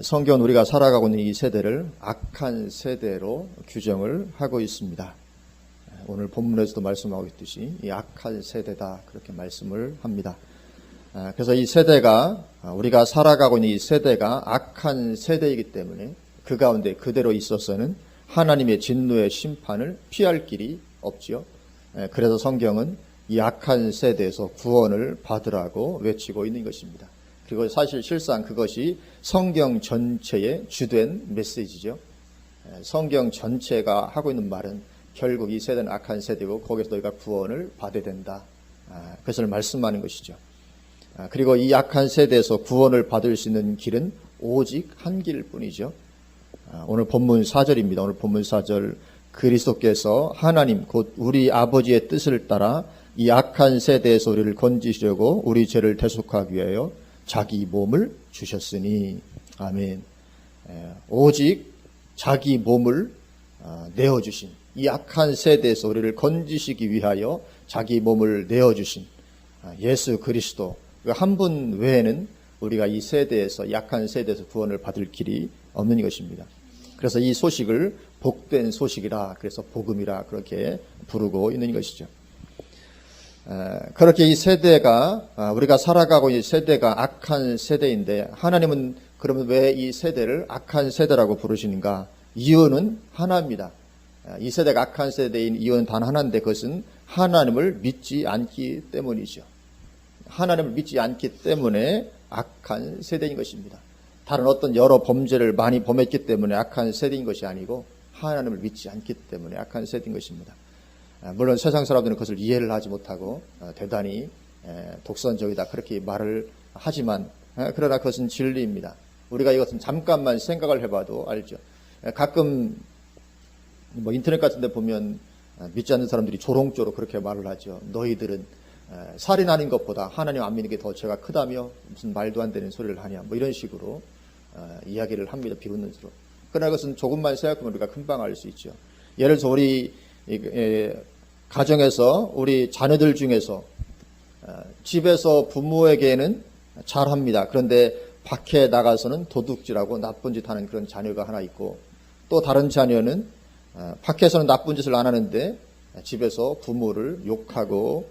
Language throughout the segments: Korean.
성경은 우리가 살아가고 있는 이 세대를 악한 세대로 규정을 하고 있습니다. 오늘 본문에서도 말씀하고 있듯이 이 악한 세대다 그렇게 말씀을 합니다. 그래서 이 세대가 우리가 살아가고 있는 이 세대가 악한 세대이기 때문에 그 가운데 그대로 있어서는 하나님의 진노의 심판을 피할 길이 없지요. 그래서 성경은 이 악한 세대에서 구원을 받으라고 외치고 있는 것입니다. 그리고 사실 실상 그것이 성경 전체의 주된 메시지죠. 성경 전체가 하고 있는 말은 결국 이 세대는 악한 세대고 거기서 너희가 구원을 받아야 된다. 그것을 말씀하는 것이죠. 그리고 이 악한 세대에서 구원을 받을 수 있는 길은 오직 한 길뿐이죠. 오늘 본문 4절입니다. 오늘 본문 4절 그리스도께서 하나님 곧 우리 아버지의 뜻을 따라 이 악한 세대에서 우리를 건지시려고 우리 죄를 대속하기 위하여 자기 몸을 주셨으니 아멘. 오직 자기 몸을 내어주신 이 악한 세대에서 우리를 건지시기 위하여 자기 몸을 내어주신 예수 그리스도 한 분 외에는 우리가 이 세대에서 약한 세대에서 구원을 받을 길이 없는 것입니다. 그래서 이 소식을 복된 소식이라 그래서 복음이라 그렇게 부르고 있는 것이죠. 그렇게 이 세대가 우리가 살아가고 있는 세대가 악한 세대인데 하나님은 그러면 왜 이 세대를 악한 세대라고 부르시는가? 이유는 하나입니다. 이 세대가 악한 세대인 이유는 단 하나인데 그것은 하나님을 믿지 않기 때문이죠. 하나님을 믿지 않기 때문에 악한 세대인 것입니다. 다른 어떤 여러 범죄를 많이 범했기 때문에 악한 세대인 것이 아니고 하나님을 믿지 않기 때문에 악한 세대인 것입니다. 물론 세상 사람들은 그것을 이해를 하지 못하고 대단히 독선적이다 그렇게 말을 하지만 그러나 그것은 진리입니다. 우리가 이것은 잠깐만 생각을 해봐도 알죠. 가끔 인터넷 같은 데 보면 믿지 않는 사람들이 조롱조로 그렇게 말을 하죠. 너희들은 살인하는 것보다 하나님 안 믿는 게 더 죄가 크다며 무슨 말도 안 되는 소리를 하냐 이런 식으로 이야기를 합니다. 비웃는 수로. 그러나 그것은 조금만 생각하면 우리가 금방 알 수 있죠. 예를 들어서 우리 가정에서 우리 자녀들 중에서 집에서 부모에게는 잘합니다. 그런데 밖에 나가서는 도둑질하고 나쁜 짓 하는 그런 자녀가 하나 있고 또 다른 자녀는 밖에서는 나쁜 짓을 안 하는데 집에서 부모를 욕하고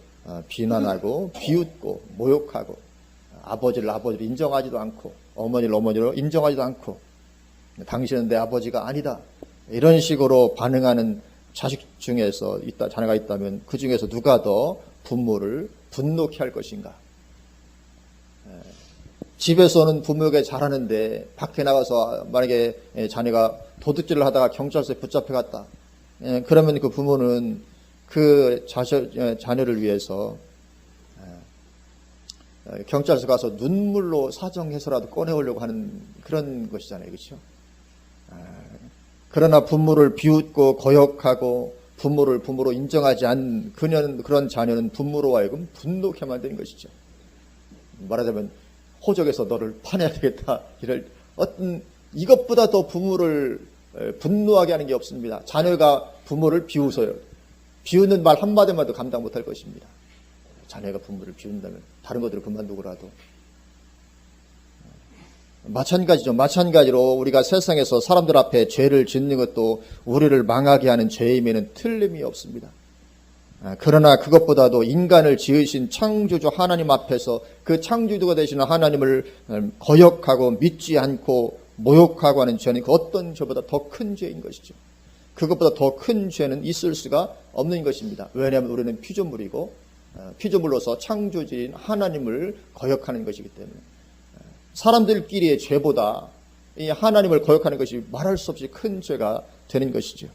비난하고 비웃고 모욕하고 아버지를 인정하지도 않고 어머니를 어머니로 인정하지도 않고 당신은 내 아버지가 아니다 이런 식으로 반응하는 자식 중에서 자녀가 있다면 그 중에서 누가 더 부모를 분노케 할 것인가? 집에서는 부모에게 잘하는데 밖에 나가서 만약에 자녀가 도둑질을 하다가 경찰서에 붙잡혀갔다. 그러면 그 부모는 그 자녀를 위해서 경찰서 가서 눈물로 사정해서라도 꺼내오려고 하는 그런 것이잖아요. 그렇죠? 그러나 부모를 비웃고 거역하고 부모를 부모로 인정하지 않는 그런 자녀는 부모로 하여금 분노케 만드는 것이죠. 말하자면 호적에서 너를 파내야 되겠다. 이것보다 더 부모를 분노하게 하는 게 없습니다. 자녀가 부모를 비웃어요. 비웃는 말 한마디마도 감당 못할 것입니다. 자녀가 부모를 비운다면 다른 것들을 그만두고라도. 마찬가지죠. 마찬가지로 우리가 세상에서 사람들 앞에 죄를 짓는 것도 우리를 망하게 하는 죄임에는 틀림이 없습니다. 그러나 그것보다도 인간을 지으신 창조주 하나님 앞에서 그 창조주가 되시는 하나님을 거역하고 믿지 않고 모욕하고 하는 죄는 그 어떤 죄보다 더 큰 죄인 것이죠. 그것보다 더 큰 죄는 있을 수가 없는 것입니다. 왜냐하면 우리는 피조물이고 피조물로서 창조주인 하나님을 거역하는 것이기 때문에 사람들끼리의 죄보다 이 하나님을 거역하는 것이 말할 수 없이 큰 죄가 되는 것이죠.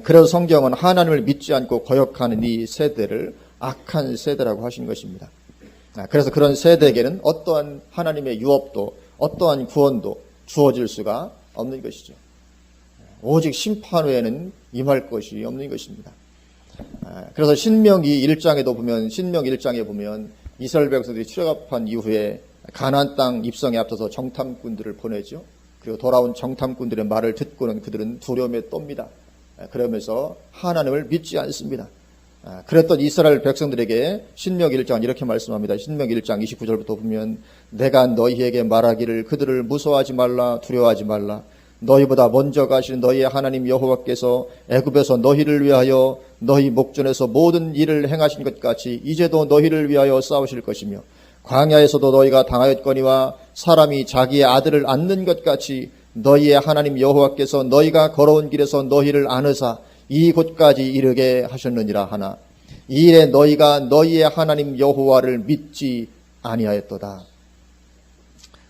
그래서 성경은 하나님을 믿지 않고 거역하는 이 세대를 악한 세대라고 하시는 것입니다. 그래서 그런 세대에게는 어떠한 하나님의 유업도 어떠한 구원도 주어질 수가 없는 것이죠. 오직 심판 외에는 임할 것이 없는 것입니다. 그래서 신명기 1장에 보면 이스라엘 백성들이 출애굽한 이후에 가나안 땅 입성에 앞서서 정탐꾼들을 보내죠. 그리고 돌아온 정탐꾼들의 말을 듣고는 그들은 두려움에 떱니다. 그러면서 하나님을 믿지 않습니다. 그랬던 이스라엘 백성들에게 신명기 1장 이렇게 말씀합니다. 신명기 1장 29절부터 보면 내가 너희에게 말하기를 그들을 무서워하지 말라 두려워하지 말라. 너희보다 먼저 가시는 너희의 하나님 여호와께서 애굽에서 너희를 위하여 너희 목전에서 모든 일을 행하신 것 같이 이제도 너희를 위하여 싸우실 것이며 광야에서도 너희가 당하였거니와 사람이 자기의 아들을 안는 것 같이 너희의 하나님 여호와께서 너희가 걸어온 길에서 너희를 안으사 이곳까지 이르게 하셨느니라 하나 이 일에 너희가 너희의 하나님 여호와를 믿지 아니하였도다.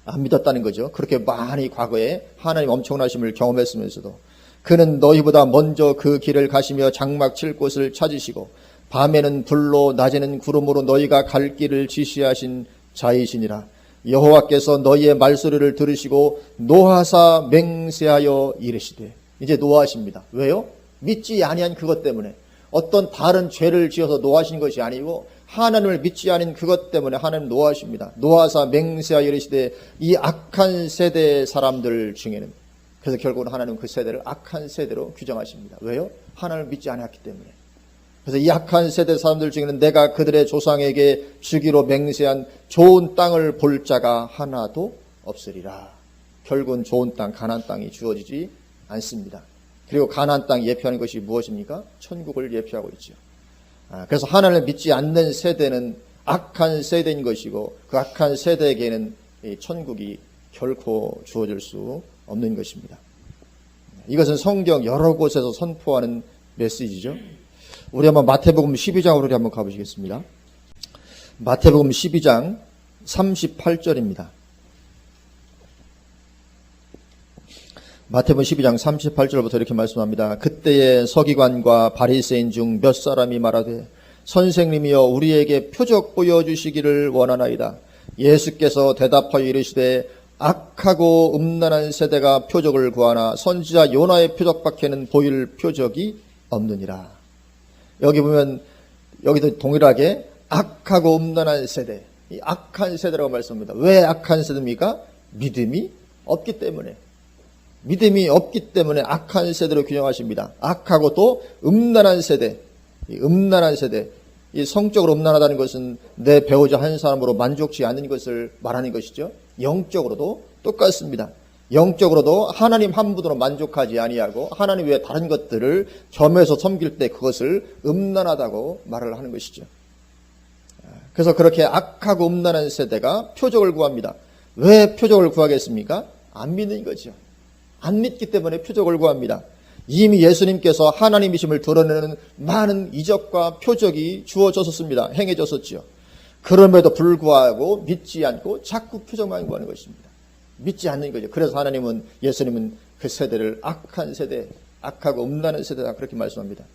안 믿었다는 거죠. 그렇게 많이 과거에 하나님 엄청나심을 경험했으면서도 그는 너희보다 먼저 그 길을 가시며 장막 칠 곳을 찾으시고 밤에는 불로 낮에는 구름으로 너희가 갈 길을 지시하신 자이시니라. 여호와께서 너희의 말소리를 들으시고 노하사 맹세하여 이르시되 이제 노하십니다. 왜요? 믿지 아니한 그것 때문에 어떤 다른 죄를 지어서 노하신 것이 아니고 하나님을 믿지 않은 그것 때문에 하나님 노하십니다. 노하사 맹세하여 이르시되 이 악한 세대 사람들 중에는 그래서 결국은 하나님은 그 세대를 악한 세대로 규정하십니다. 왜요? 하나님을 믿지 않았기 때문에. 그래서 이 악한 세대 사람들 중에는 내가 그들의 조상에게 주기로 맹세한 좋은 땅을 볼 자가 하나도 없으리라. 결국은 좋은 땅, 가나안 땅이 주어지지 않습니다. 그리고 가나안 땅 예표하는 것이 무엇입니까? 천국을 예표하고 있죠. 그래서 하나님을 믿지 않는 세대는 악한 세대인 것이고 그 악한 세대에게는 천국이 결코 주어질 수 없는 것입니다. 이것은 성경 여러 곳에서 선포하는 메시지죠. 우리 한번 마태복음 12장으로 한번 가보시겠습니다. 마태복음 12장 38절입니다. 마태복음 12장 38절부터 이렇게 말씀합니다. 그때에 서기관과 바리새인 중 몇 사람이 말하되 선생님이여 우리에게 표적 보여주시기를 원하나이다. 예수께서 대답하여 이르시되 악하고 음란한 세대가 표적을 구하나 선지자 요나의 표적밖에는 보일 표적이 없느니라. 여기 보면 여기도 동일하게 악하고 음란한 세대, 이 악한 세대라고 말씀합니다. 왜 악한 세대입니까? 믿음이 없기 때문에. 믿음이 없기 때문에 악한 세대로 규정하십니다. 악하고 또 음란한 세대, 이 음란한 세대, 이 성적으로 음란하다는 것은 내 배우자 한 사람으로 만족치 않는 것을 말하는 것이죠. 영적으로도 똑같습니다. 영적으로도 하나님 한 분으로 만족하지 아니하고 하나님 외에 다른 것들을 겸해서 섬길 때 그것을 음란하다고 말을 하는 것이죠. 그래서 그렇게 악하고 음란한 세대가 표적을 구합니다. 왜 표적을 구하겠습니까? 안 믿는 거죠. 안 믿기 때문에 표적을 구합니다. 이미 예수님께서 하나님이심을 드러내는 많은 이적과 표적이 주어졌었습니다. 행해졌었죠. 그럼에도 불구하고 믿지 않고 자꾸 표적만 구하는 것입니다. 믿지 않는 거죠. 그래서 하나님은, 예수님은 그 세대를 악한 세대, 악하고 음란한 세대다 그렇게 말씀합니다.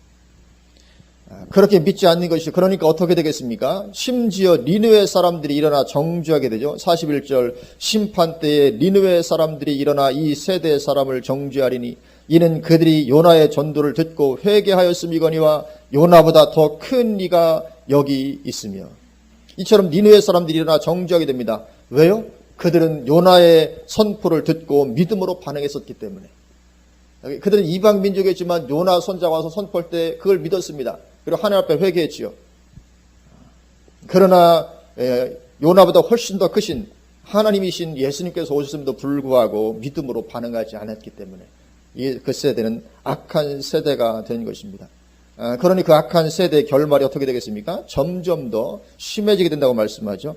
그렇게 믿지 않는 것이, 그러니까 어떻게 되겠습니까? 심지어 니느웨 사람들이 일어나 정죄하게 되죠. 41절 심판 때에 니느웨 사람들이 일어나 이 세대의 사람을 정죄하리니 이는 그들이 요나의 전도를 듣고 회개하였음이거니와 요나보다 더 큰 이가 여기 있으며. 이처럼 니느웨 사람들이 일어나 정죄하게 됩니다. 왜요? 그들은 요나의 선포를 듣고 믿음으로 반응했었기 때문에. 그들은 이방 민족이었지만 요나 선자가 와서 선포할 때 그걸 믿었습니다. 그리고 하나님 앞에 회개했지요. 그러나 요나보다 훨씬 더 크신 하나님이신 예수님께서 오셨음에도 불구하고 믿음으로 반응하지 않았기 때문에 그 세대는 악한 세대가 된 것입니다. 그러니 그 악한 세대의 결말이 어떻게 되겠습니까? 점점 더 심해지게 된다고 말씀하죠.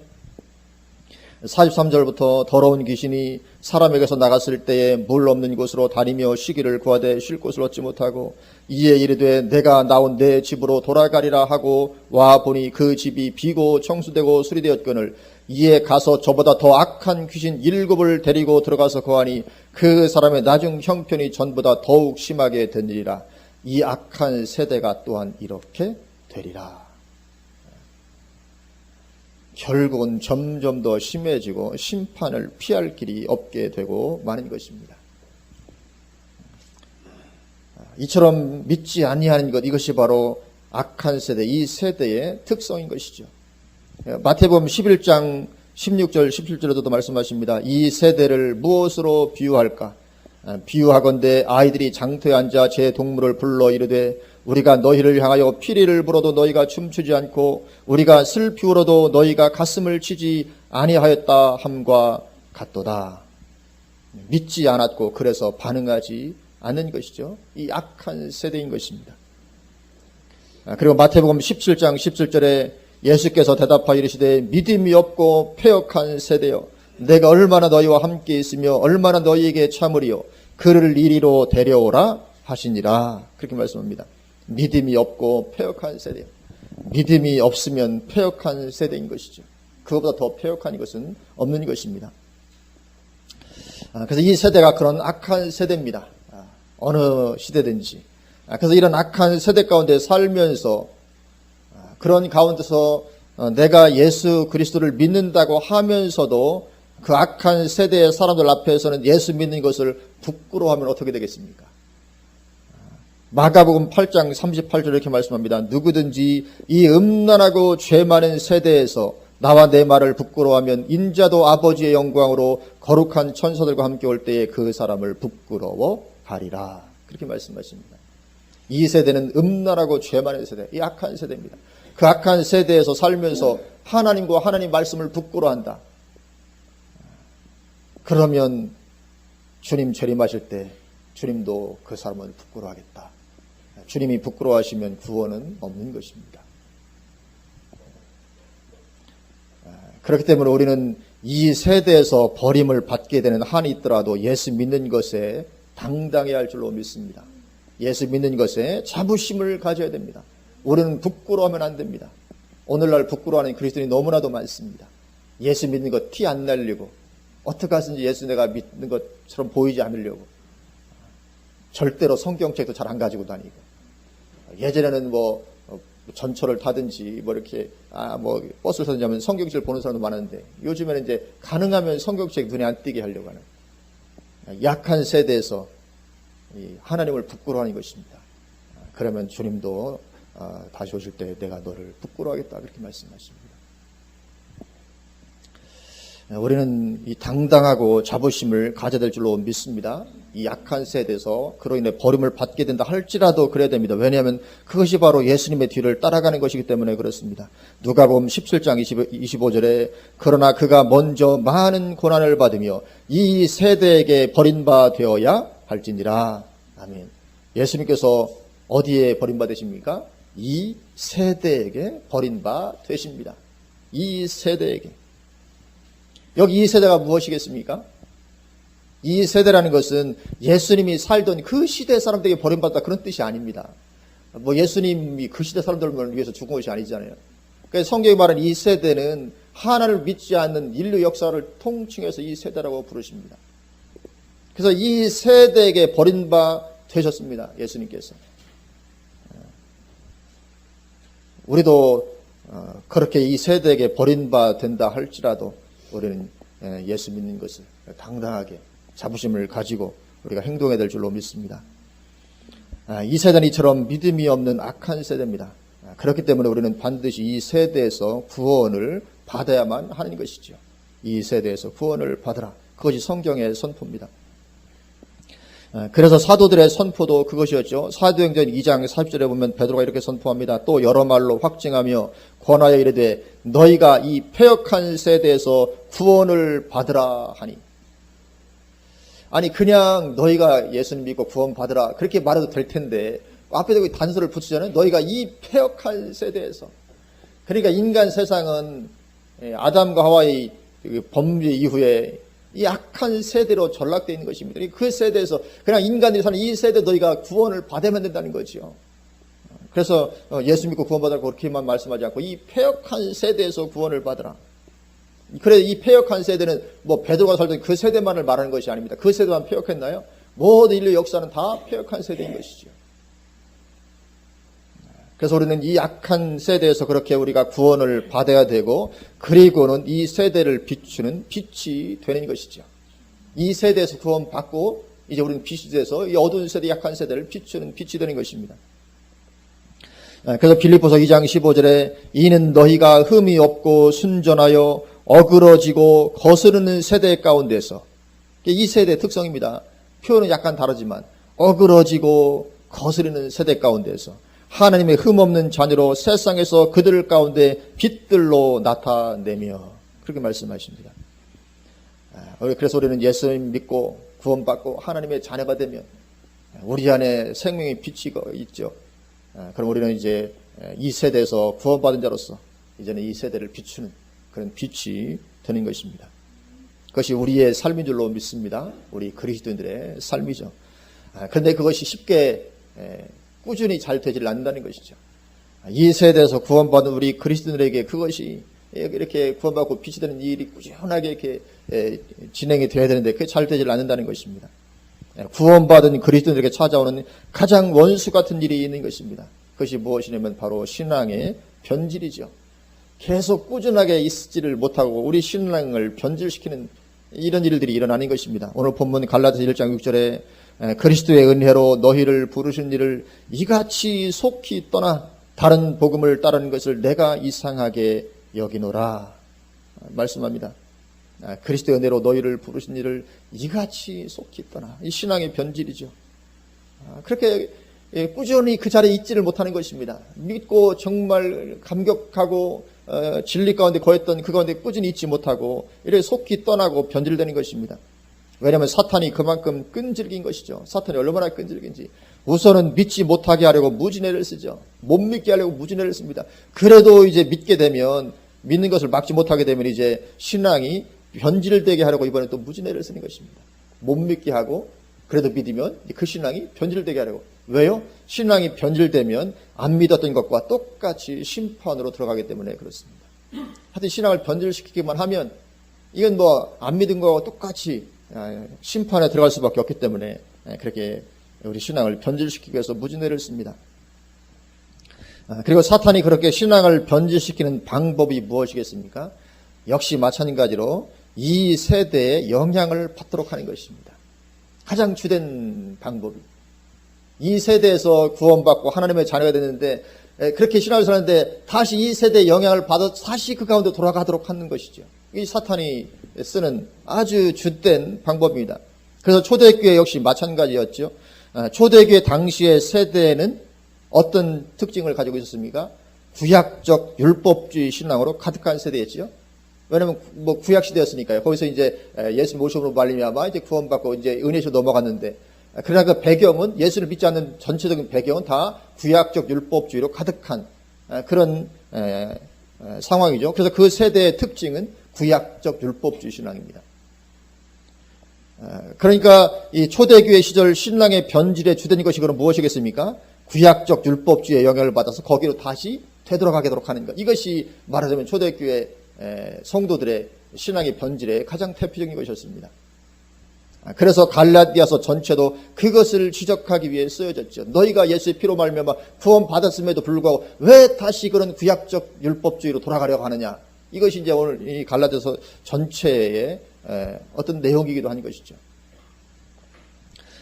43절부터 더러운 귀신이 사람에게서 나갔을 때에 물 없는 곳으로 다니며 쉬기를 구하되 쉴 곳을 얻지 못하고 이에 이르되 내가 나온 내 집으로 돌아가리라 하고 와 보니 그 집이 비고 청수되고 수리되었거늘 이에 가서 저보다 더 악한 귀신 7을 데리고 들어가서 거하니 그 사람의 나중 형편이 전보다 더욱 심하게 되리라. 이 악한 세대가 또한 이렇게 되리라. 결국은 점점 더 심해지고 심판을 피할 길이 없게 되고 마는 것입니다. 이처럼 믿지 아니하는 것, 이것이 바로 악한 세대, 이 세대의 특성인 것이죠. 마태복음 11장 16절 17절에도 말씀하십니다. 이 세대를 무엇으로 비유할까? 비유하건대 아이들이 장터에 앉아 제 동물을 불러 이르되 우리가 너희를 향하여 피리를 불어도 너희가 춤추지 않고 우리가 슬피 울어도 너희가 가슴을 치지 아니하였다 함과 같도다. 믿지 않았고 그래서 반응하지 않는 것이죠. 이 악한 세대인 것입니다. 그리고 마태복음 17장 17절에 예수께서 대답하여 이르시되 믿음이 없고 패역한 세대여 내가 얼마나 너희와 함께 있으며 얼마나 너희에게 참으리요 그를 이리로 데려오라 하시니라. 그렇게 말씀합니다. 믿음이 없고 패역한 세대요. 믿음이 없으면 패역한 세대인 것이죠. 그것보다 더 패역한 것은 없는 것입니다. 그래서 이 세대가 그런 악한 세대입니다. 어느 시대든지. 그래서 이런 악한 세대 가운데 살면서 그런 가운데서 내가 예수 그리스도를 믿는다고 하면서도 그 악한 세대의 사람들 앞에서는 예수 믿는 것을 부끄러워하면 어떻게 되겠습니까? 마가복음 8장 38절 이렇게 말씀합니다. 누구든지 이 음란하고 죄 많은 세대에서 나와 내 말을 부끄러워하면 인자도 아버지의 영광으로 거룩한 천사들과 함께 올 때에 그 사람을 부끄러워하리라. 그렇게 말씀하십니다. 이 세대는 음란하고 죄 많은 세대, 이 악한 세대입니다. 그 악한 세대에서 살면서 하나님과 하나님 말씀을 부끄러워한다. 그러면 주님 재림하실 때 주님도 그 사람을 부끄러워하겠다. 주님이 부끄러워하시면 구원은 없는 것입니다. 그렇기 때문에 우리는 이 세대에서 버림을 받게 되는 한이 있더라도 예수 믿는 것에 당당해야 할 줄로 믿습니다. 예수 믿는 것에 자부심을 가져야 됩니다. 우리는 부끄러워하면 안 됩니다. 오늘날 부끄러워하는 그리스도인이 너무나도 많습니다. 예수 믿는 것 티 안 날리고 어떻게 하든지 예수 내가 믿는 것처럼 보이지 않으려고 절대로 성경책도 잘 안 가지고 다니고 예전에는 전철을 타든지 이렇게 버스를 타든지 하면 성경책을 보는 사람도 많은데 요즘에는 이제 가능하면 성경책 눈에 안 띄게 하려고 하는 약한 세대에서 하나님을 부끄러워하는 것입니다. 그러면 주님도 다시 오실 때 내가 너를 부끄러워하겠다 그렇게 말씀하십니다. 우리는 이 당당하고 자부심을 가져야 될 줄로 믿습니다. 이 약한 세대에서 그로 인해 버림을 받게 된다 할지라도 그래야 됩니다. 왜냐하면 그것이 바로 예수님의 뒤를 따라가는 것이기 때문에 그렇습니다. 누가복음 17장 25절에 그러나 그가 먼저 많은 고난을 받으며 이 세대에게 버림바 되어야 할지니라. 아멘. 예수님께서 어디에 버림받으십니까? 이 세대에게 버림바 되십니다. 이 세대에게. 여기 이 세대가 무엇이겠습니까? 이 세대라는 것은 예수님이 살던 그 시대 사람들에게 버림받았다 그런 뜻이 아닙니다. 예수님이 그 시대 사람들을 위해서 죽은 것이 아니잖아요. 그래서 성경이 말하는 이 세대는 하나님을 믿지 않는 인류 역사를 통칭해서 이 세대라고 부르십니다. 그래서 이 세대에게 버림바 되셨습니다. 예수님께서. 우리도 그렇게 이 세대에게 버림바 된다 할지라도 우리는 예수 믿는 것을 당당하게 자부심을 가지고 우리가 행동해야 될 줄로 믿습니다. 이 세대는 이처럼 믿음이 없는 악한 세대입니다. 그렇기 때문에 우리는 반드시 이 세대에서 구원을 받아야만 하는 것이죠. 이 세대에서 구원을 받으라. 그것이 성경의 선포입니다. 그래서 사도들의 선포도 그것이었죠. 사도행전 2장 40절에 보면 베드로가 이렇게 선포합니다. 또 여러 말로 확증하며 권하여 이르되 너희가 이 패역한 세대에서 구원을 받으라 하니. 아니 그냥 너희가 예수님 믿고 구원 받으라 그렇게 말해도 될 텐데 앞에다 단서를 붙이잖아요. 너희가 이 패역한 세대에서. 그러니까 인간 세상은 아담과 하와의 범죄 이후에 이 악한 세대로 전락되어 있는 것입니다. 그 세대에서 그냥 인간들이 사는 이 세대 너희가 구원을 받아야만 된다는 거죠. 그래서 예수 믿고 구원받으라 그렇게만 말씀하지 않고 이 패역한 세대에서 구원을 받으라. 그래 이 패역한 세대는 베드로가 살던 그 세대만을 말하는 것이 아닙니다. 그 세대만 패역했나요? 모든 인류 역사는 다 패역한 세대인 것이죠. 그래서 우리는 이 악한 세대에서 그렇게 우리가 구원을 받아야 되고 그리고는 이 세대를 비추는 빛이 되는 것이죠. 이 세대에서 구원받고 이제 우리는 빛이 돼서 이 어두운 세대 약한 세대를 비추는 빛이 되는 것입니다. 그래서 빌립보서 2장 15절에 이는 너희가 흠이 없고 순전하여 어그러지고 거스르는 세대 가운데서 이 세대의 특성입니다. 표현은 약간 다르지만 어그러지고 거스르는 세대 가운데서 하나님의 흠없는 자녀로 세상에서 그들 가운데 빛들로 나타내며 그렇게 말씀하십니다. 그래서 우리는 예수님 믿고 구원받고 하나님의 자녀가 되면 우리 안에 생명의 빛이 있죠. 그럼 우리는 이제 이 세대에서 구원받은 자로서 이제는 이 세대를 비추는 그런 빛이 되는 것입니다. 그것이 우리의 삶인 줄로 믿습니다. 우리 그리스도인들의 삶이죠. 그런데 그것이 쉽게 꾸준히 잘 되질 않는다는 것이죠. 이 세대에서 구원받은 우리 그리스도인들에게 그것이 이렇게 구원받고 빛이 되는 일이 꾸준하게 이렇게 진행이 되어야 되는데 그게 잘 되질 않는다는 것입니다. 구원받은 그리스도인들에게 찾아오는 가장 원수 같은 일이 있는 것입니다. 그것이 무엇이냐면 바로 신앙의 변질이죠. 계속 꾸준하게 있지를 못하고 우리 신앙을 변질시키는 이런 일들이 일어나는 것입니다. 오늘 본문 갈라디아서 1장 6절에 그리스도의 은혜로 너희를 부르신 일을 이같이 속히 떠나 다른 복음을 따르는 것을 내가 이상하게 여기노라 말씀합니다. 그리스도의 은혜로 너희를 부르신 일을 이같이 속히 떠나. 이 신앙의 변질이죠. 그렇게 꾸준히 그 자리에 있지를 못하는 것입니다. 믿고 정말 감격하고 진리 가운데 거했던 그 가운데 꾸준히 있지 못하고 이렇게 속히 떠나고 변질되는 것입니다. 왜냐하면 사탄이 그만큼 끈질긴 것이죠. 사탄이 얼마나 끈질긴지. 우선은 믿지 못하게 하려고 무진회를 쓰죠. 못 믿게 하려고 무진회를 씁니다. 그래도 이제 믿게 되면 믿는 것을 막지 못하게 되면 이제 신앙이 변질되게 하려고 이번에 또 무진회를 쓰는 것입니다. 못 믿게 하고 그래도 믿으면 그 신앙이 변질되게 하려고. 왜요? 신앙이 변질되면 안 믿었던 것과 똑같이 심판으로 들어가기 때문에 그렇습니다. 하여튼 신앙을 변질시키기만 하면 이건 뭐 안 믿은 거와 똑같이 심판에 들어갈 수밖에 없기 때문에 그렇게 우리 신앙을 변질시키기 위해서 무진회를 씁니다. 그리고 사탄이 그렇게 신앙을 변질시키는 방법이 무엇이겠습니까? 역시 마찬가지로 이 세대에 영향을 받도록 하는 것입니다. 가장 주된 방법이. 이 세대에서 구원받고 하나님의 자녀가 됐는데 그렇게 신앙을 사는데 다시 이 세대의 영향을 받아 다시 그 가운데 돌아가도록 하는 것이죠. 이 사탄이 쓰는 아주 주된 방법입니다. 그래서 초대교회 역시 마찬가지였죠. 초대교회 당시의 세대에는 어떤 특징을 가지고 있었습니까? 구약적 율법주의 신앙으로 가득한 세대였죠. 왜냐하면 뭐 구약 시대였으니까요. 거기서 이제 예수 모심으로 말미암아 이제 구원받고 이제 은혜로 넘어갔는데, 그러나 그 배경은 예수를 믿지 않는 전체적인 배경은 다 구약적 율법주의로 가득한 그런 상황이죠. 그래서 그 세대의 특징은 구약적 율법주의 신앙입니다. 그러니까 이 초대교회 시절 신앙의 변질의 주된 것이 그럼 무엇이겠습니까? 구약적 율법주의의 영향을 받아서 거기로 다시 되돌아가게 하도록 하는 것. 이것이 말하자면 초대교회 성도들의 신앙의 변질의 가장 대표적인 것이었습니다. 그래서 갈라디아서 전체도 그것을 지적하기 위해 쓰여졌죠. 너희가 예수의 피로 말미암아 구원받았음에도 불구하고 왜 다시 그런 구약적 율법주의로 돌아가려고 하느냐. 이것이 이제 오늘 이 갈라디아서 전체의 어떤 내용이기도 한 것이죠.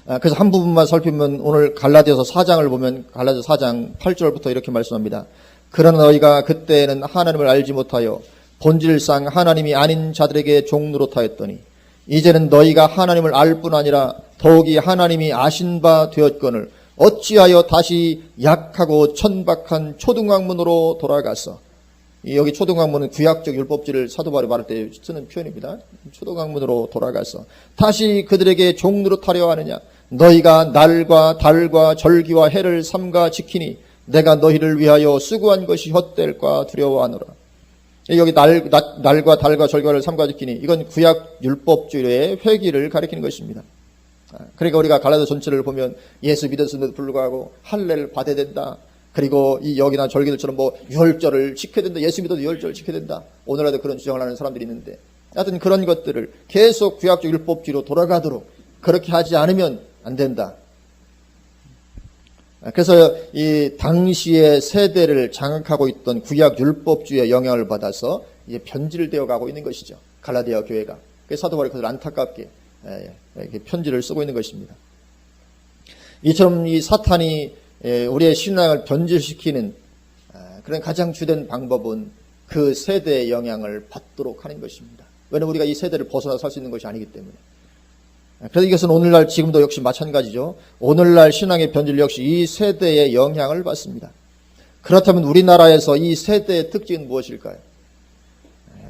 그래서 한 부분만 살피면 오늘 갈라디아서 4장을 보면 갈라디아서 4장 8절부터 이렇게 말씀합니다. 그러나 너희가 그때는 하나님을 알지 못하여 본질상 하나님이 아닌 자들에게 종노릇하였더니 이제는 너희가 하나님을 알 뿐 아니라 더욱이 하나님이 아신 바 되었거늘 어찌하여 다시 약하고 천박한 초등학문으로 돌아가서, 여기 초등학문은 구약적 율법주의를 사도 바울이 말할 때 쓰는 표현입니다. 초등학문으로 돌아가서 다시 그들에게 종노릇하려 하느냐. 너희가 날과 달과 절기와 해를 삼가 지키니 내가 너희를 위하여 수고한 것이 헛될까 두려워하노라. 여기 날과 달과 절기를 삼가 지키니 이건 구약 율법주의의 회기를 가리키는 것입니다. 그러니까 우리가 갈라디아 전체를 보면 예수 믿었음에도 불구하고 할례를 받아야 된다. 그리고 이 여기나 절기들처럼 뭐 유월절을 지켜야 된다. 예수 믿어도 유월절을 지켜야 된다. 오늘날도 그런 주장을 하는 사람들이 있는데, 하여튼 그런 것들을 계속 구약적 율법주의로 돌아가도록 그렇게 하지 않으면 안 된다. 그래서 이 당시의 세대를 장악하고 있던 구약 율법주의의 영향을 받아서 이제 변질되어 가고 있는 것이죠. 갈라디아 교회가. 그래서 사도 바울이 그것을 안타깝게 이렇게 편지를 쓰고 있는 것입니다. 이처럼 이 사탄이 우리의 신앙을 변질시키는 그런 가장 주된 방법은 그 세대의 영향을 받도록 하는 것입니다. 왜냐하면 우리가 이 세대를 벗어나 살 수 있는 것이 아니기 때문에. 그래서 이것은 오늘날 지금도 역시 마찬가지죠. 오늘날 신앙의 변질 역시 이 세대의 영향을 받습니다. 그렇다면 우리나라에서 이 세대의 특징은 무엇일까요?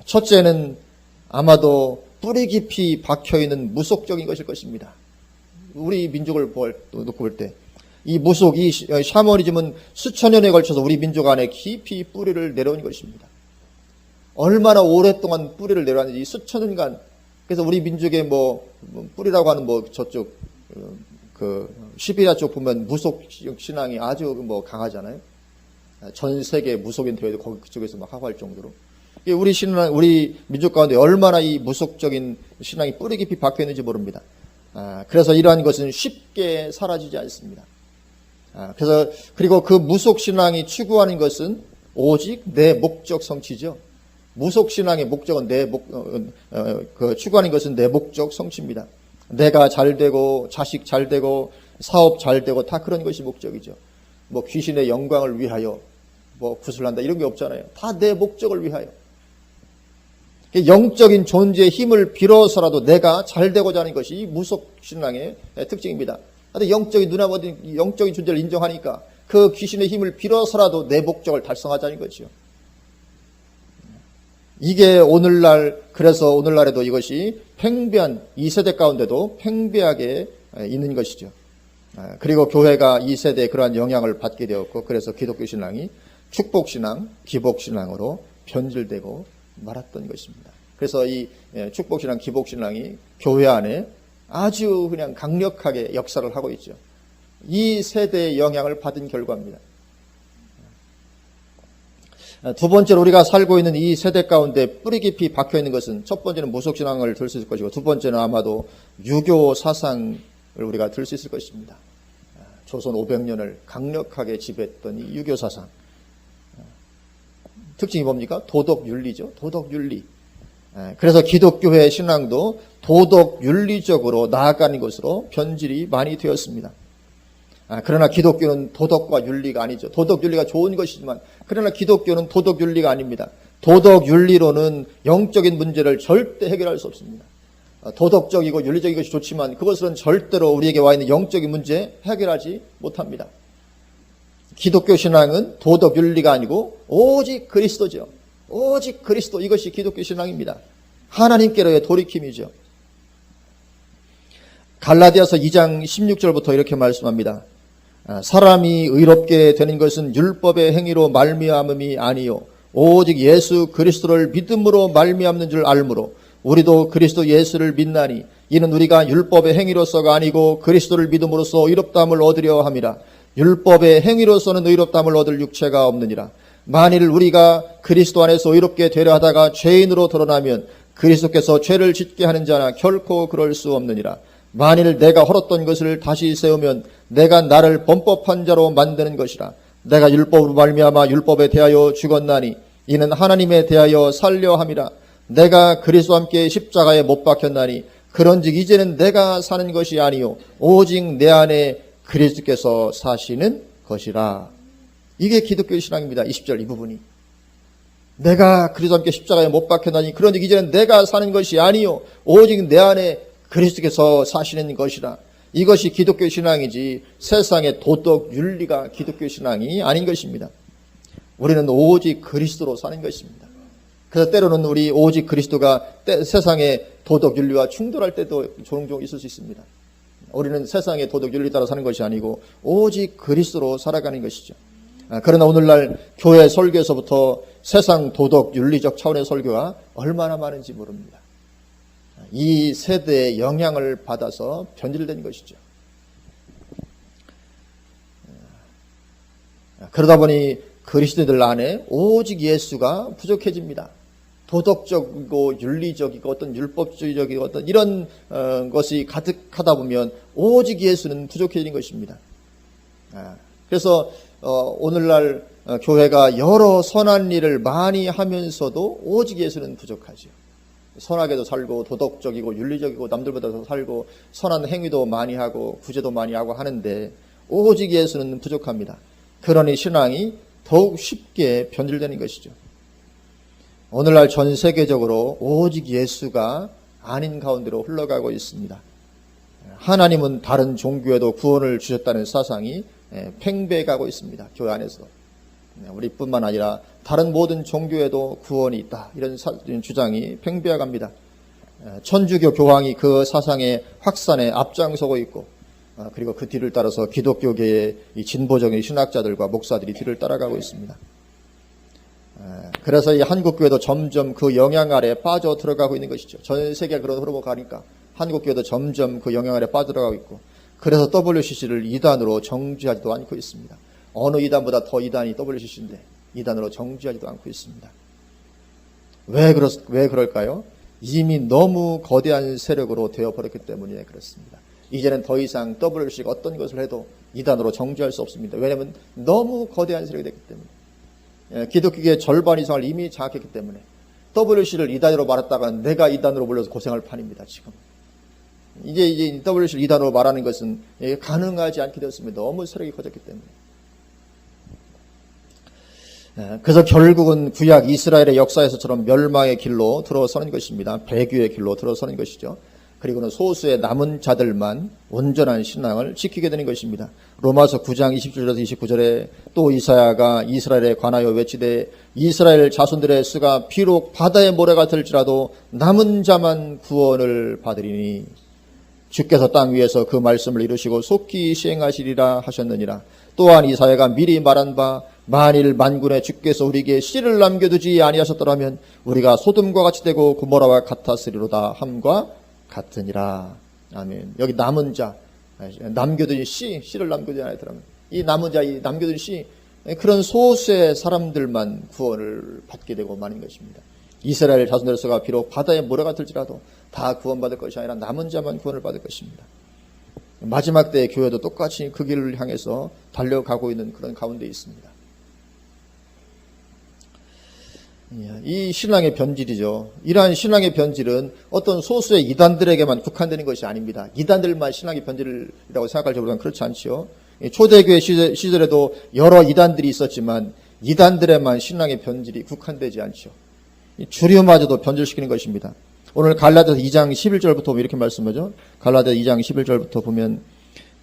첫째는 아마도 뿌리 깊이 박혀있는 무속적인 것일 것입니다. 우리 민족을 놓고 볼 때 이 무속, 이 샤머니즘은 수천 년에 걸쳐서 우리 민족 안에 깊이 뿌리를 내려온 것입니다. 얼마나 오랫동안 뿌리를 내려왔는지 수천 년간. 그래서 우리 민족의 뿌리라고 하는 저쪽 시베리아 쪽 보면 무속 신앙이 아주 강하잖아요. 전 세계 무속인 대회도 거기 그쪽에서 하고 할 정도로. 우리 민족 가운데 얼마나 이 무속적인 신앙이 뿌리 깊이 박혀 있는지 모릅니다. 그래서 이러한 것은 쉽게 사라지지 않습니다. 그리고 그 무속 신앙이 추구하는 것은 오직 내 목적 성취죠. 무속 신앙의 목적은 추구하는 것은 내 목적 성취입니다. 내가 잘 되고 자식 잘 되고 사업 잘 되고 다 그런 것이 목적이죠. 귀신의 영광을 위하여 구슬한다 이런 게 없잖아요. 다 내 목적을 위하여. 영적인 존재의 힘을 빌어서라도 내가 잘 되고자 하는 것이 이 무속 신앙의 특징입니다. 근데 영적인 눈앞에 영적인 존재를 인정하니까 그 귀신의 힘을 빌어서라도 내 목적을 달성하자는 거죠. 이게 그래서 오늘날에도 이것이 팽배한 이 세대 가운데도 팽배하게 있는 것이죠. 그리고 교회가 이 세대에 그러한 영향을 받게 되었고, 그래서 기독교 신앙이 축복신앙, 기복신앙으로 변질되고 말았던 것입니다. 그래서 이 축복신앙, 기복신앙이 교회 안에 아주 그냥 강력하게 역사를 하고 있죠. 이 세대의 영향을 받은 결과입니다. 두 번째로 우리가 살고 있는 이 세대 가운데 뿌리 깊이 박혀 있는 것은 첫 번째는 무속신앙을 들 수 있을 것이고, 두 번째는 아마도 유교 사상을 우리가 들 수 있을 것입니다. 조선 500년을 강력하게 지배했던 이 유교 사상. 특징이 뭡니까? 도덕윤리죠. 도덕윤리. 그래서 기독교의 신앙도 도덕윤리적으로 나아가는 것으로 변질이 많이 되었습니다. 그러나 기독교는 도덕과 윤리가 아니죠. 도덕윤리가 좋은 것이지만, 그러나 기독교는 도덕윤리가 아닙니다. 도덕윤리로는 영적인 문제를 절대 해결할 수 없습니다. 도덕적이고 윤리적인 것이 좋지만 그것은 절대로 우리에게 와 있는 영적인 문제 해결하지 못합니다. 기독교 신앙은 도덕윤리가 아니고 오직 그리스도죠. 오직 그리스도, 이것이 기독교 신앙입니다. 하나님께로의 돌이킴이죠. 갈라디아서 2장 16절부터 이렇게 말씀합니다. 사람이 의롭게 되는 것은 율법의 행위로 말미암음이 아니요 오직 예수 그리스도를 믿음으로 말미암는 줄 알므로 우리도 그리스도 예수를 믿나니 이는 우리가 율법의 행위로서가 아니고 그리스도를 믿음으로써 의롭다함을 얻으려 함이라. 율법의 행위로서는 의롭다함을 얻을 육체가 없느니라. 만일 우리가 그리스도 안에서 의롭게 되려 하다가 죄인으로 드러나면 그리스도께서 죄를 짓게 하는 자나 결코 그럴 수 없느니라. 만일 내가 헐었던 것을 다시 세우면 내가 나를 범법한 자로 만드는 것이라. 내가 율법으로 말미암아 율법에 대하여 죽었나니 이는 하나님에 대하여 살려 함이라. 내가 그리스도와 함께 십자가에 못 박혔나니 그런즉 이제는 내가 사는 것이 아니요 오직 내 안에 그리스도께서 사시는 것이라. 이게 기독교 신앙입니다. 20절 이 부분이. 내가 그리스도와 함께 십자가에 못 박혔나니 그런즉 이제는 내가 사는 것이 아니요 오직 내 안에 그리스도께서 사시는 것이라. 이것이 기독교 신앙이지 세상의 도덕 윤리가 기독교 신앙이 아닌 것입니다. 우리는 오직 그리스도로 사는 것입니다. 그래서 때로는 우리 오직 그리스도가 세상의 도덕 윤리와 충돌할 때도 종종 있을 수 있습니다. 우리는 세상의 도덕 윤리 따라 사는 것이 아니고 오직 그리스도로 살아가는 것이죠. 그러나 오늘날 교회 설교에서부터 세상 도덕 윤리적 차원의 설교가 얼마나 많은지 모릅니다. 이 세대의 영향을 받아서 변질된 것이죠. 그러다 보니 그리스도인들 안에 오직 예수가 부족해집니다. 도덕적이고 윤리적이고 어떤 율법주의적이고 어떤 이런 것이 가득하다 보면 오직 예수는 부족해지는 것입니다. 그래서 오늘날 교회가 여러 선한 일을 많이 하면서도 오직 예수는 부족하죠. 선하게도 살고 도덕적이고 윤리적이고 남들보다 더 살고 선한 행위도 많이 하고 구제도 많이 하고 하는데 오직 예수는 부족합니다. 그러니 신앙이 더욱 쉽게 변질되는 것이죠. 오늘날 전 세계적으로 오직 예수가 아닌 가운데로 흘러가고 있습니다. 하나님은 다른 종교에도 구원을 주셨다는 사상이 팽배해가고 있습니다. 교회 안에서도. 우리뿐만 아니라 다른 모든 종교에도 구원이 있다. 이런 주장이 팽배해갑니다. 천주교 교황이 그 사상의 확산에 앞장서고 있고, 그리고 그 뒤를 따라서 기독교계의 이 진보적인 신학자들과 목사들이 뒤를 따라가고 있습니다. 그래서 이 한국교회도 점점 그 영향 아래 빠져 들어가고 있는 것이죠. 전 세계가 그런 흐름으로 가니까 한국교회도 점점 그 영향 아래 빠져들어가고 있고, 그래서 WCC를 이단으로 정죄하지도 않고 있습니다. 어느 이단보다 더 이단이 WCC인데 이단으로 정죄하지도 않고 있습니다. 왜 그럴까요? 이미 너무 거대한 세력으로 되어버렸기 때문에 그렇습니다. 이제는 더 이상 WCC가 어떤 것을 해도 이단으로 정죄할 수 없습니다. 왜냐하면 너무 거대한 세력이 됐기 때문에. 기독교계의 절반 이상을 이미 장악했기 때문에 WCC를 이단으로 말했다가 내가 이단으로 몰려서 고생할 판입니다. 지금 이제 WCC를 이단으로 말하는 것은 가능하지 않게 되었습니다. 너무 세력이 커졌기 때문에. 그래서 결국은 구약 이스라엘의 역사에서처럼 멸망의 길로 들어서는 것입니다. 배교의 길로 들어서는 것이죠. 그리고는 소수의 남은 자들만 온전한 신앙을 지키게 되는 것입니다. 로마서 9장 27절에서 29절에 또 이사야가 이스라엘에 관하여 외치되 이스라엘 자손들의 수가 비록 바다의 모래가 될지라도 남은 자만 구원을 받으리니 주께서 땅 위에서 그 말씀을 이루시고 속히 시행하시리라 하셨느니라. 또한 이사야가 미리 말한 바 만일 만군의 주께서 우리에게 씨를 남겨두지 아니하셨더라면 우리가 소돔과 같이 되고 고모라와 같았으리로다 함과 같으니라. 아멘. 여기 남은 자, 남겨둔 씨를 남겨두지 아니하더라면 이 남은 자, 이 남겨둔 씨, 그런 소수의 사람들만 구원을 받게 되고 마는 것입니다. 이스라엘 자손들의 수가 비록 바다에 모래가 들지라도 다 구원받을 것이 아니라 남은 자만 구원을 받을 것입니다. 마지막 때의 교회도 똑같이 그 길을 향해서 달려가고 있는 그런 가운데 있습니다. 이 신앙의 변질이죠. 이러한 신앙의 변질은 어떤 소수의 이단들에게만 국한되는 것이 아닙니다. 이단들만 신앙의 변질이라고 생각할 적보다는 그렇지 않지요. 초대교회 시절에도 여러 이단들이 있었지만 이단들에만 신앙의 변질이 국한되지 않죠. 주류마저도 변질시키는 것입니다. 오늘 갈라디아서 2장 11절부터 보면 이렇게 말씀하죠. 갈라디아서 2장 11절부터 보면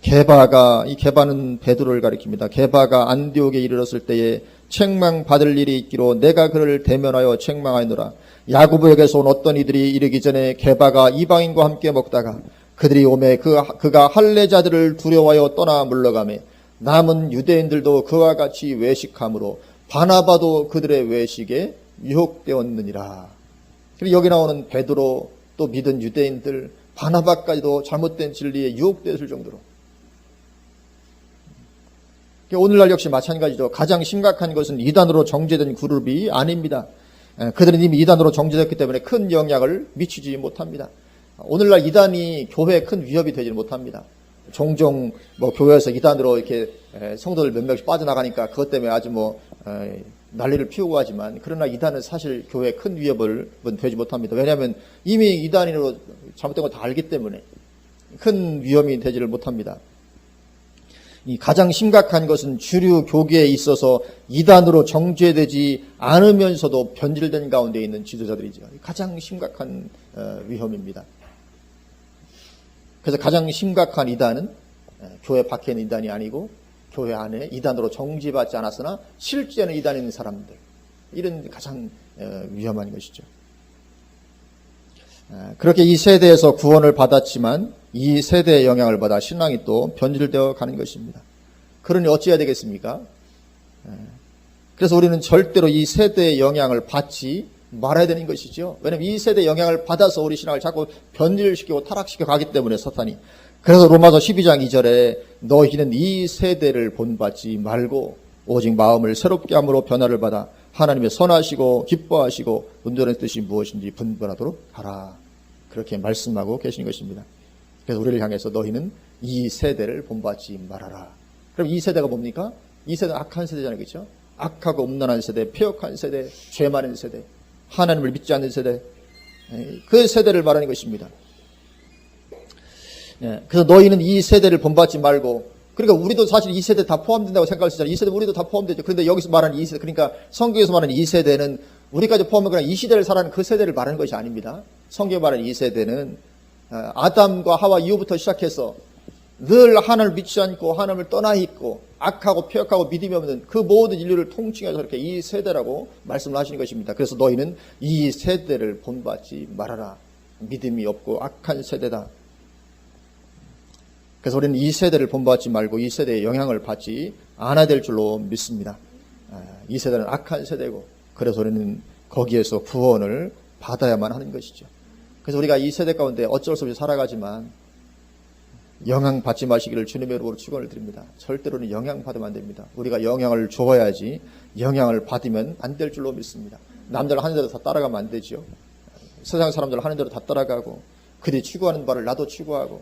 이 게바는 베드로를 가리킵니다. 게바가 안디옥에 이르렀을 때에 책망받을 일이 있기로 내가 그를 대면하여 책망하였노라. 야고보에게서 온 어떤 이들이 이르기 전에 게바가 이방인과 함께 먹다가 그들이 오매 그가 할례자들을 두려워하여 떠나 물러가매 남은 유대인들도 그와 같이 외식함으로 바나바도 그들의 외식에 유혹되었느니라. 그리고 여기 나오는 베드로 또 믿은 유대인들 바나바까지도 잘못된 진리에 유혹되었을 정도로. 오늘날 역시 마찬가지죠. 가장 심각한 것은 이단으로 정죄된 그룹이 아닙니다. 그들은 이미 이단으로 정죄됐기 때문에 큰 영향을 미치지 못합니다. 오늘날 이단이 교회에 큰 위협이 되지 못합니다. 종종 교회에서 이단으로 이렇게 성도들 몇 명씩 빠져나가니까 그것 때문에 아주 난리를 피우고 하지만 그러나 이단은 사실 교회에 큰 위협은 되지 못합니다. 왜냐하면 이미 이단으로 잘못된 거 다 알기 때문에 큰 위험이 되지를 못합니다. 이 가장 심각한 것은 주류 교계에 있어서 이단으로 정죄되지 않으면서도 변질된 가운데 있는 지도자들이죠. 가장 심각한 위험입니다. 그래서 가장 심각한 이단은 교회 밖에 있는 이단이 아니고 교회 안에 이단으로 정죄받지 않았으나 실제는 이단에 있는 사람들, 이런 가장 위험한 것이죠. 그렇게 이 세대에서 구원을 받았지만 이 세대의 영향을 받아 신앙이 또 변질되어 가는 것입니다. 그러니 어찌해야 되겠습니까? 그래서 우리는 절대로 이 세대의 영향을 받지 말아야 되는 것이죠. 왜냐하면 이 세대의 영향을 받아서 우리 신앙을 자꾸 변질시키고 타락시켜 가기 때문에 사탄이. 그래서 로마서 12장 2절에 너희는 이 세대를 본받지 말고 오직 마음을 새롭게 함으로 변화를 받아 하나님의 선하시고 기뻐하시고 온전한 뜻이 무엇인지 분별하도록 하라. 그렇게 말씀하고 계신 것입니다. 그래서 우리를 향해서 너희는 이 세대를 본받지 말아라. 그럼 이 세대가 뭡니까? 이 세대는 악한 세대잖아요. 그렇죠? 악하고 음란한 세대, 폐역한 세대, 죄 많은 세대, 하나님을 믿지 않는 세대, 그 세대를 말하는 것입니다. 그래서 너희는 이 세대를 본받지 말고, 그러니까 우리도 사실 이 세대 다 포함된다고 생각할 수 있잖아요. 이 세대 우리도 다 포함되죠. 그런데 여기서 말하는 이 세대, 그러니까 성경에서 말하는 이 세대는 우리까지 포함하면 그냥 이 시대를 살아가는 그 세대를 말하는 것이 아닙니다. 성경에 말하는 이 세대는 아담과 하와 이후부터 시작해서 늘 하나님을 믿지 않고 하나님을 떠나 있고 악하고 폐역하고 믿음이 없는 그 모든 인류를 통칭해서 그렇게 이 세대라고 말씀을 하시는 것입니다. 그래서 너희는 이 세대를 본받지 말아라. 믿음이 없고 악한 세대다. 그래서 우리는 이 세대를 본받지 말고 이 세대의 영향을 받지 않아야 될 줄로 믿습니다. 이 세대는 악한 세대고 그래서 우리는 거기에서 구원을 받아야만 하는 것이죠. 그래서 우리가 이 세대 가운데 어쩔 수 없이 살아가지만 영향받지 마시기를 주님의 이름으로 축원을 드립니다. 절대로는 영향받으면 안 됩니다. 우리가 영향을 줘야지 영향을 받으면 안 될 줄로 믿습니다. 남들 하는 대로 다 따라가면 안 되죠. 세상 사람들 하는 대로 다 따라가고 그들이 추구하는 바를 나도 추구하고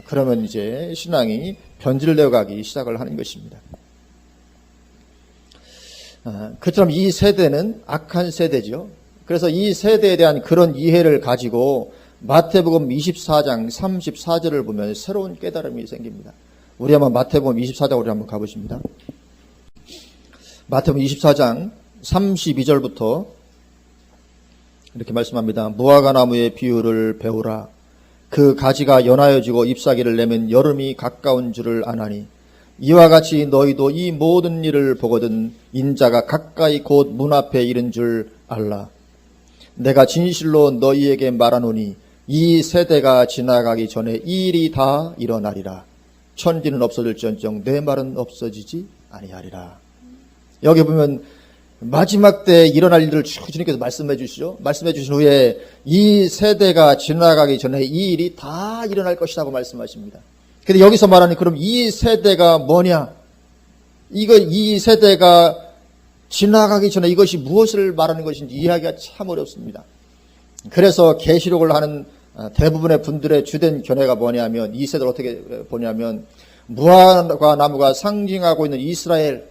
그러면 이제 신앙이 변질되어 가기 시작을 하는 것입니다. 그처럼 이 세대는 악한 세대죠. 그래서 이 세대에 대한 그런 이해를 가지고 마태복음 24장 34절을 보면 새로운 깨달음이 생깁니다. 우리 한번 마태복음 24장 우리 한번 가보십니다. 마태복음 24장 32절부터 이렇게 말씀합니다. 무화과 나무의 비유를 배우라. 그 가지가 연하여지고 잎사귀를 내면 여름이 가까운 줄을 아나니 이와 같이 너희도 이 모든 일을 보거든 인자가 가까이 곧 문 앞에 이른 줄 알라. 내가 진실로 너희에게 말하노니 이 세대가 지나가기 전에 이 일이 다 일어나리라. 천지는 없어질지언정 내 말은 없어지지 아니하리라. 여기 보면 마지막 때 일어날 일을 주님께서 말씀해 주시죠. 말씀해 주신 후에 이 세대가 지나가기 전에 이 일이 다 일어날 것이라고 말씀하십니다. 근데 여기서 말하는 그럼 이 세대가 뭐냐? 이 세대가 지나가기 전에 이것이 무엇을 말하는 것인지 이해하기가 참 어렵습니다. 그래서 계시록을 하는 대부분의 분들의 주된 견해가 뭐냐면 이 세대를 어떻게 보냐면 무화과 나무가 상징하고 있는 이스라엘,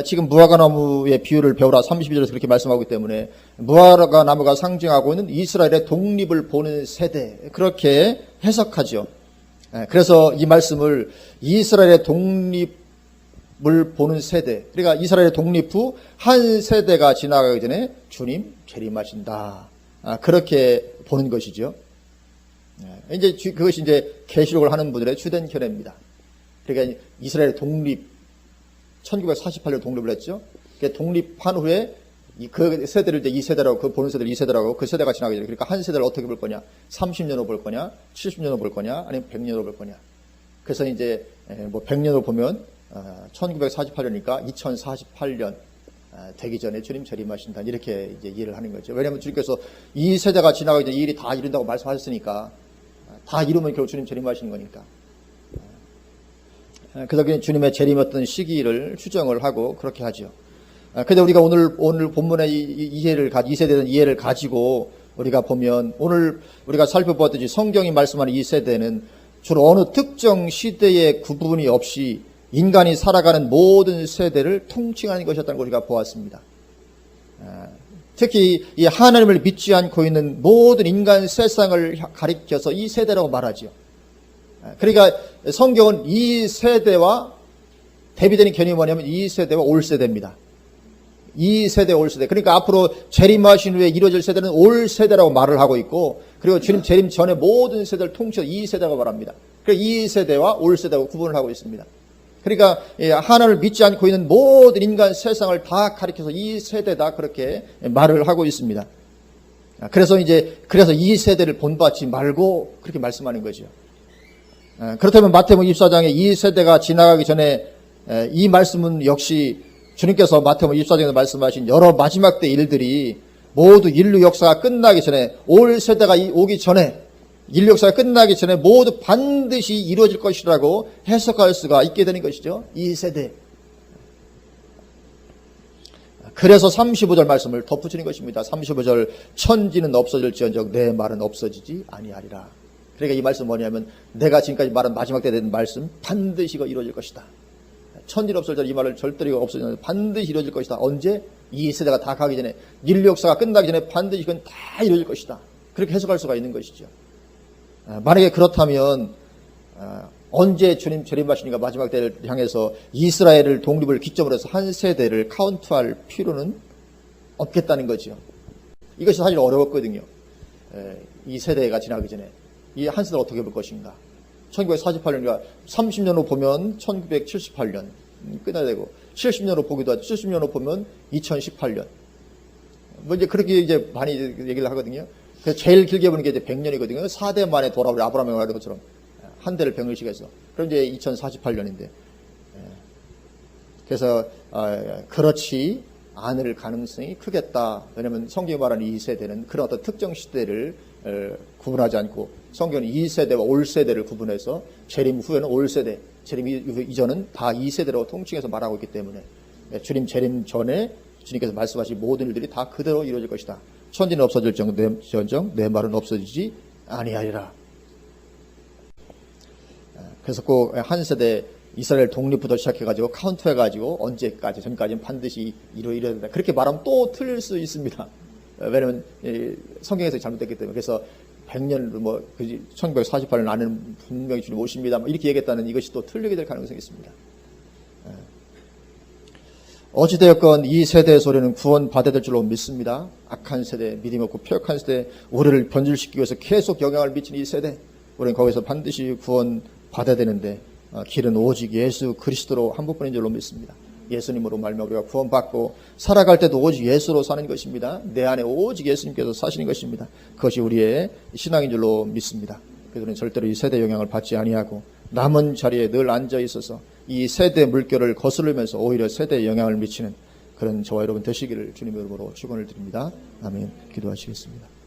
지금 무화과 나무의 비유를 배우라 32절에서 그렇게 말씀하기 때문에 무화과 나무가 상징하고 있는 이스라엘의 독립을 보는 세대, 그렇게 해석하죠. 그래서 이 말씀을 이스라엘의 독립을 보는 세대, 그러니까 이스라엘의 독립 후 한 세대가 지나가기 전에 주님 재림하신다, 그렇게 보는 것이죠. 이제 그것이 이제 계시록을 하는 분들의 주된 견해입니다. 그러니까 이스라엘의 독립, 1948년 독립을 했죠. 독립한 후에 그 세대를 이제 이 세대라고, 그 보는 세대를 이 세대라고, 그 세대가 지나가게 돼요. 그러니까 한 세대를 어떻게 볼 거냐? 30년으로 볼 거냐? 70년으로 볼 거냐? 아니면 100년으로 볼 거냐? 그래서 이제 뭐 100년으로 보면 1948년이니까 2048년 되기 전에 주님 재림하신다, 이렇게 이제 이해를 하는 거죠. 왜냐하면 주님께서 이 세대가 지나가기 전에 이 일이 다 이룬다고 말씀하셨으니까 다 이루면 결국 주님 재림하시는 거니까. 그래서 주님의 재림했던 시기를 추정을 하고 그렇게 하죠. 근데 우리가 오늘 본문의 이 세대에 대한 이해를 가지고 우리가 보면 오늘 우리가 살펴보았듯이 성경이 말씀하는 이 세대는 주로 어느 특정 시대의 구분이 없이 인간이 살아가는 모든 세대를 통칭하는 것이었다는 걸 우리가 보았습니다. 특히 이 하나님을 믿지 않고 있는 모든 인간 세상을 가리켜서 이 세대라고 말하죠. 그러니까 성경은 이 세대와 대비되는 개념이 뭐냐면 이 세대와 올 세대입니다. 이 세대, 올 세대. 그러니까 앞으로 재림하신 후에 이루어질 세대는 올 세대라고 말을 하고 있고, 그리고 주님 재림 전에 모든 세대를 통째로 이 세대라고 말합니다. 그러니까 이 세대와 올 세대하고 구분을 하고 있습니다. 그러니까 하나님을 믿지 않고 있는 모든 인간 세상을 다 가리켜서 이 세대다, 그렇게 말을 하고 있습니다. 그래서 이 세대를 본받지 말고 그렇게 말씀하는 거죠. 그렇다면 마태복음 24장에 이 세대가 지나가기 전에 이 말씀은 역시 주님께서 마태복음 24장에서 말씀하신 여러 마지막 때 일들이 모두 인류 역사가 끝나기 전에, 올 세대가 오기 전에, 인류 역사가 끝나기 전에 모두 반드시 이루어질 것이라고 해석할 수가 있게 되는 것이죠. 이 세대. 그래서 35절 말씀을 덧붙이는 것입니다. 35절, 천지는 없어질지언정 내 말은 없어지지 아니하리라. 그러니까 이 말씀은 뭐냐면 내가 지금까지 말한 마지막 때 된 말씀 반드시 이루어질 것이다. 천지는 없어질 이 말을 절대로 없어지는, 반드시 이루어질 것이다. 언제? 이 세대가 다 가기 전에, 인류 역사가 끝나기 전에 반드시 그건 다 이루어질 것이다. 그렇게 해석할 수가 있는 것이죠. 만약에 그렇다면 언제 주님 재림하시니까 마지막 때를 향해서 이스라엘을 독립을 기점으로 해서 한 세대를 카운트할 필요는 없겠다는 거죠. 이것이 사실 어려웠거든요. 이 세대가 지나기 전에 이 한 세대를 어떻게 볼 것인가. 1948년이니까 30년 후 보면 1978년 끝나야 되고 70년 후 보기도 하죠. 70년 후 보면 2018년. 뭐 이제 그렇게 이제 많이 얘기를 하거든요. 그래서 제일 길게 보는 게 이제 100년이거든요. 4대 만에 돌아올 아브라함이 말한 것처럼 한 대를 100년씩 해서. 그럼 이제 2048년인데. 그래서 그렇지 않을 가능성이 크겠다. 왜냐하면 성경이 말하는 이 세대는 그런 어떤 특정 시대를 구분하지 않고 성경은 2세대와 올 세대를 구분해서 재림 후에는 올 세대, 재림 이전은 다 2세대로 통칭해서 말하고 있기 때문에 주님 재림 전에 주님께서 말씀하신 모든 일들이 다 그대로 이루어질 것이다. 천지는 없어질 정정 내 말은 없어지지 아니하리라. 그래서 꼭 한 세대 이스라엘 독립부터 시작해가지고 카운트해가지고 언제까지 전까지는 반드시 이뤄야 된다. 그렇게 말하면 또 틀릴 수 있습니다. 왜냐하면 성경에서 잘못됐기 때문에. 그래서 100년 1948년 안에는 분명히 주님 오십니다. 이렇게 얘기했다는 이것이 또 틀리게 될 가능성이 있습니다. 어찌되었건 이 세대의 소리는 구원 받아야 될 줄로 믿습니다. 악한 세대, 믿음 없고 폐역한 세대, 우리를 변질시키기 위해서 계속 영향을 미치는 이 세대, 우리는 거기서 반드시 구원 받아야 되는데 길은 오직 예수 그리스도로 한 분뿐인 줄로 믿습니다. 예수님으로 말미암아 우리가 구원받고 살아갈 때도 오직 예수로 사는 것입니다. 내 안에 오직 예수님께서 사시는 것입니다. 그것이 우리의 신앙인 줄로 믿습니다. 그래서 우리는 절대로 이 세대 영향을 받지 아니하고 남은 자리에 늘 앉아 있어서 이 세대 물결을 거스르면서 오히려 세대에 영향을 미치는 그런 저와 여러분 되시기를 주님의 이름으로 축원을 드립니다. 아멘. 기도하시겠습니다.